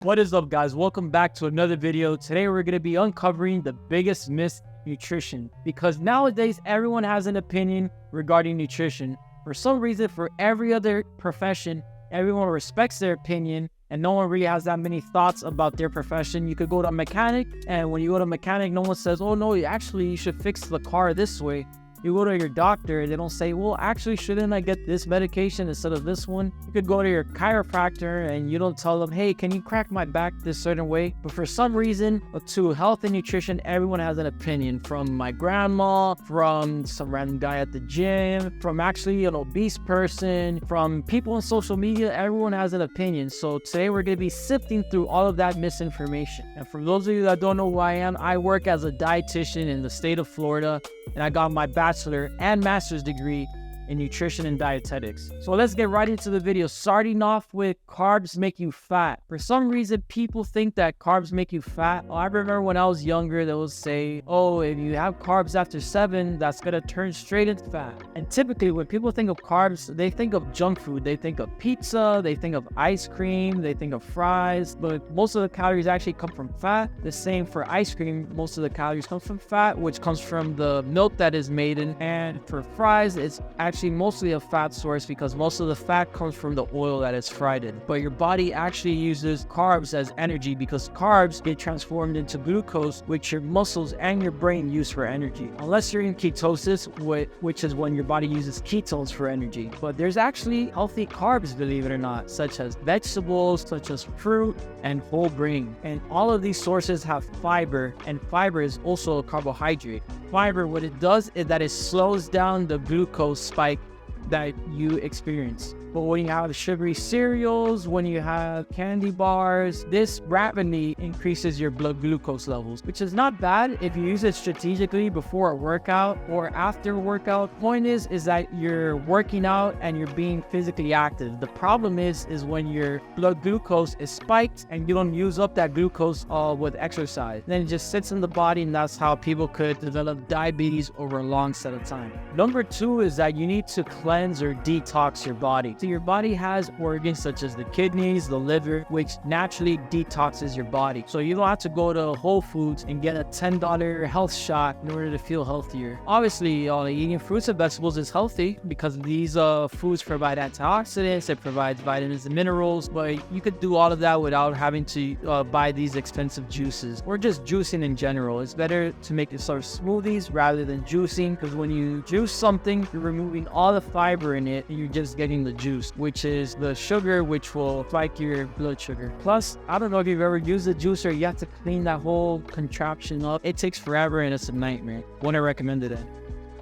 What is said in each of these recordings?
What is up, guys? Welcome back to another video. Today we're going to be uncovering the biggest myth nutrition, because nowadays everyone has an opinion regarding nutrition. For some reason, for every other profession, everyone respects their opinion and no one really has that many thoughts about their profession. You could go to a mechanic, and when you go to a mechanic, no one says, oh no, actually you should fix the car this way. You go to your doctor, they don't say, well, actually, shouldn't I get this medication instead of this one? You could go to your chiropractor and you don't tell them, hey, can you crack my back this certain way? But for some reason, to health and nutrition, everyone has an opinion. From my grandma, from some random guy at the gym, from actually an obese person, from people on social media, everyone has an opinion. So today we're going to be sifting through all of that misinformation. And for those of you that don't know who I am, I work as a dietitian in the state of Florida, and I got my bachelor and master's degree in nutrition and dietetics. So let's get right into the video, starting off with carbs make you fat. For some reason, people think that carbs make you fat. I remember when I was younger, they would say, oh, if you have carbs after 7, that's gonna turn straight into fat. And typically when people think of carbs, they think of junk food. They think of pizza, they think of ice cream, they think of fries, but most of the calories actually come from fat. The same for ice cream, most of the calories come from fat, which comes from the milk that is made in. And for fries, it's actually mostly a fat source because most of the fat comes from the oil that is fried in. But your body actually uses carbs as energy because carbs get transformed into glucose, which your muscles and your brain use for energy. Unless you're in ketosis, which is when your body uses ketones for energy. But there's actually healthy carbs, believe it or not, such as vegetables, such as fruit, and whole grain. And all of these sources have fiber, and fiber is also a carbohydrate. Fiber, what it does is that it slows down the glucose spike that you experience. But when you have sugary cereals, when you have candy bars, this rapidly increases your blood glucose levels, which is not bad if you use it strategically before a workout or after a workout. Point is that you're working out and you're being physically active. The problem is when your blood glucose is spiked and you don't use up that glucose with exercise. Then it just sits in the body, and that's how people could develop diabetes over a long set of time. Number 2 is that you need to cleanse or detox your body. So your body has organs such as the kidneys, the liver, which naturally detoxes your body. So you don't have to go to Whole Foods and get a $10 health shot in order to feel healthier. Obviously, eating fruits and vegetables is healthy because these foods provide antioxidants, it provides vitamins and minerals, but you could do all of that without having to buy these expensive juices or just juicing in general. It's better to make yourself smoothies rather than juicing, because when you juice something, you're removing all the fiber in it and you're just getting the juice, which is the sugar, which will spike your blood sugar. Plus, I don't know if you've ever used a juicer, you have to clean that whole contraption up. It takes forever and it's a nightmare. Wouldn't recommend it.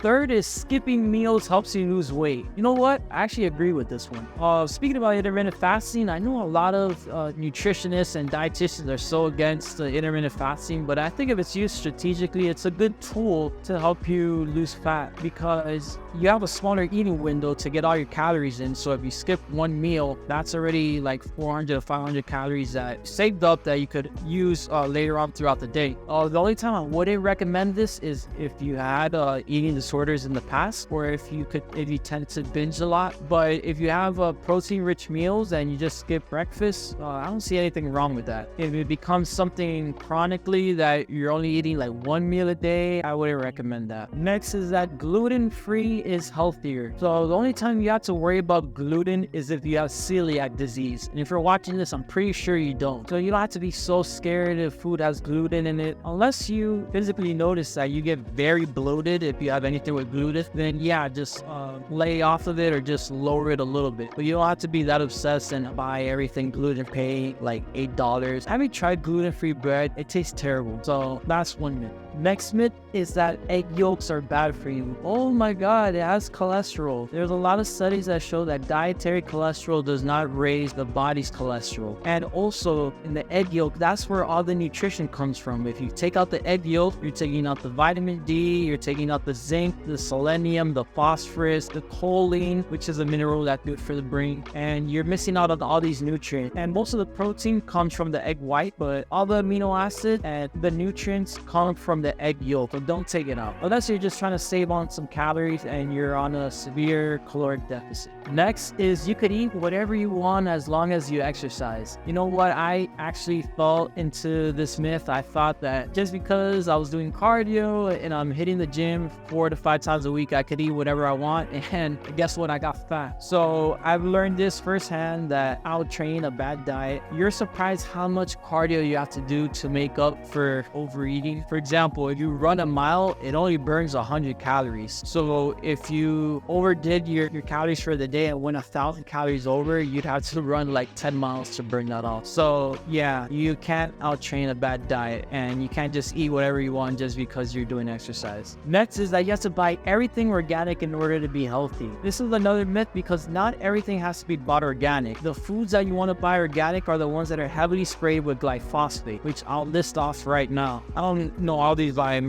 Third is skipping meals helps you lose weight. You know what? I actually agree with this one. Speaking about intermittent fasting, I know a lot of nutritionists and dietitians are so against intermittent fasting, but I think if it's used strategically, it's a good tool to help you lose fat because you have a smaller eating window to get all your calories in. So if you skip one meal, that's already like 400 to 500 calories that saved up that you could use later on throughout the day. The only time I wouldn't recommend this is if you had eating disorders in the past, or if you tend to binge a lot. But if you have protein rich meals and you just skip breakfast, I don't see anything wrong with that. If it becomes something chronically that you're only eating like one meal a day, I wouldn't recommend that. Next is that gluten-free is healthier. So the only time you have to worry about gluten is if you have celiac disease, and if you're watching this, I'm pretty sure you don't. So you don't have to be so scared if food has gluten in it, unless you physically notice that you get very bloated if you have anything with gluten. Then yeah, just lay off of it or just lower it a little bit. But you don't have to be that obsessed and buy everything gluten free, like $8. Have you tried gluten-free bread? It tastes terrible. So that's one myth. Next myth is that egg yolks are bad for you. Oh my god, it has cholesterol. There's a lot of studies that show that dietary cholesterol does not raise the body's cholesterol. And also in the egg yolk, that's where all the nutrition comes from. If you take out the egg yolk, you're taking out the vitamin D, you're taking out the zinc, zinc, the selenium, the phosphorus, the choline, which is a mineral that's good for the brain, and you're missing out on all these nutrients. And most of the protein comes from the egg white, but all the amino acid and the nutrients come from the egg yolk, so don't take it out unless you're just trying to save on some calories and you're on a severe caloric deficit. Next is you could eat whatever you want as long as you exercise. You know what? I actually fell into this myth. I thought that just because I was doing cardio and I'm hitting the gym 4 to 5 times a week, I could eat whatever I want, and guess what? I got fat. So I've learned this firsthand, that outtrain a bad diet. You're surprised how much cardio you have to do to make up for overeating. For example, if you run a mile, it only burns 100 calories. So if you overdid your calories for the day and went 1,000 calories over, you'd have to run like 10 miles to burn that off. So yeah, you can't outtrain a bad diet, and you can't just eat whatever you want just because you're doing exercise. Next is that you have to buy everything organic in order to be healthy. This is another myth, because not everything has to be bought organic. The foods that you want to buy organic are the ones that are heavily sprayed with glyphosate, which I'll list off right now. I don't know all these by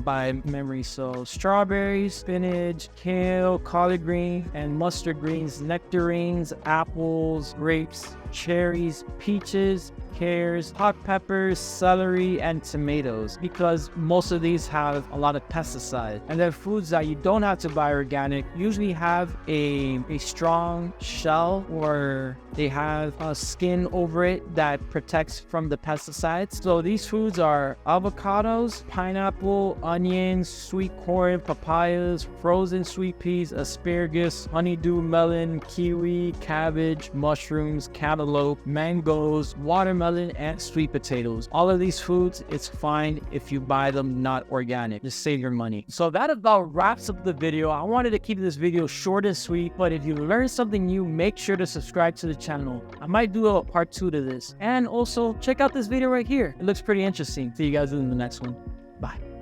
memory. So strawberries, spinach, kale, collard green, and mustard greens, nectarines, apples, grapes, cherries, peaches, pears, hot peppers, celery, and tomatoes, because most of these have a lot of pesticides. And then foods that you don't have to buy organic usually have a strong shell, or they have a skin over it that protects from the pesticides. So these foods are avocados, pineapple, onions, sweet corn, papayas, frozen sweet peas, asparagus, honeydew melon, kiwi, cabbage, mushrooms, cantaloupe, mangoes, watermelon, and sweet potatoes. All of these foods, it's fine if you buy them not organic. Just save your money. So that about wraps up the video. I wanted to keep this video short and sweet, but if you learned something new, make sure to subscribe to the channel. I might do a part 2 to this. And also check out this video right here. It looks pretty interesting. See you guys in the next one. Bye.